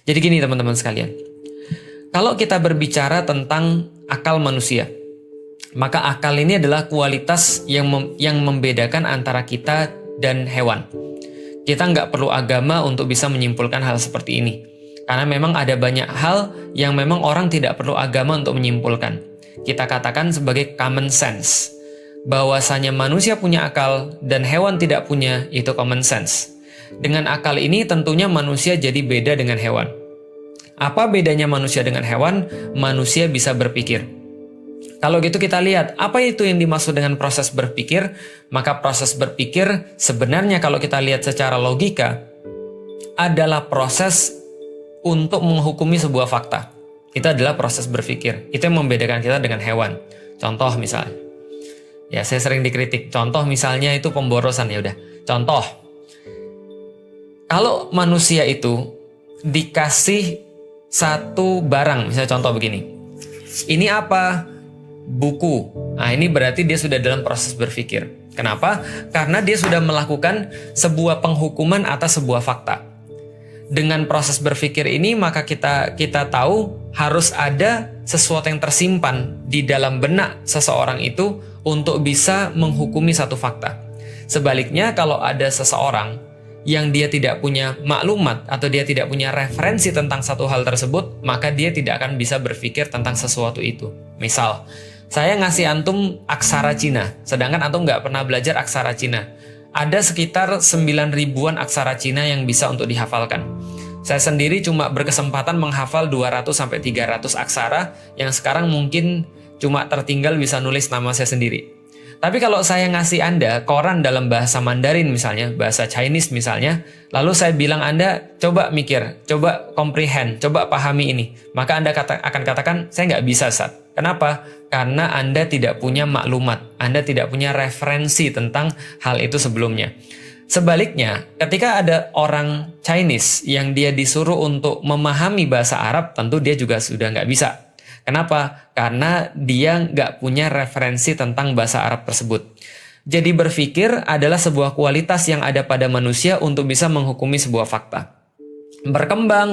Jadi gini teman-teman sekalian, kalau kita berbicara tentang akal manusia, maka akal ini adalah kualitas yang membedakan antara kita dan hewan. Kita nggak perlu agama untuk bisa menyimpulkan hal seperti ini. Karena memang ada banyak hal yang memang orang tidak perlu agama untuk menyimpulkan. Kita katakan sebagai common sense. Bahwasanya manusia punya akal dan hewan tidak punya, itu common sense. Dengan akal ini tentunya manusia jadi beda dengan hewan. Apa bedanya manusia dengan hewan? Manusia bisa berpikir. Kalau gitu kita lihat, apa itu yang dimaksud dengan proses berpikir? Maka proses berpikir sebenarnya kalau kita lihat secara logika, adalah proses untuk menghukumi sebuah fakta. Itu adalah proses berpikir. Itu yang membedakan kita dengan hewan. Contoh misalnya. Ya, saya sering dikritik. Contoh misalnya itu pemborosan, ya udah. Contoh. Kalau manusia itu dikasih satu barang, misalnya contoh begini. Ini apa? Buku. Nah, ini berarti dia sudah dalam proses berpikir. Kenapa? Karena dia sudah melakukan sebuah penghukuman atas sebuah fakta. Dengan proses berpikir ini, maka kita tahu harus ada sesuatu yang tersimpan di dalam benak seseorang itu untuk bisa menghukumi satu fakta. Sebaliknya, kalau ada seseorang yang dia tidak punya maklumat atau dia tidak punya referensi tentang satu hal tersebut, maka dia tidak akan bisa berpikir tentang sesuatu itu. Misal, saya ngasih antum aksara Cina, sedangkan antum nggak pernah belajar aksara Cina. Ada sekitar 9.000-an aksara Cina yang bisa untuk dihafalkan. Saya sendiri cuma berkesempatan menghafal 200-300 aksara, yang sekarang mungkin cuma tertinggal bisa nulis nama saya sendiri. Tapi kalau saya ngasih Anda koran dalam bahasa Mandarin misalnya, bahasa Chinese misalnya, lalu saya bilang Anda coba mikir, coba comprehend, coba pahami ini. Maka Anda akan katakan, saya nggak bisa, Ustaz. Kenapa? Karena Anda tidak punya maklumat, Anda tidak punya referensi tentang hal itu sebelumnya. Sebaliknya, ketika ada orang Chinese yang dia disuruh untuk memahami bahasa Arab, tentu dia juga sudah nggak bisa. Kenapa? Karena dia nggak punya referensi tentang bahasa Arab tersebut. Jadi berpikir adalah sebuah kualitas yang ada pada manusia untuk bisa menghukumi sebuah fakta. Berkembang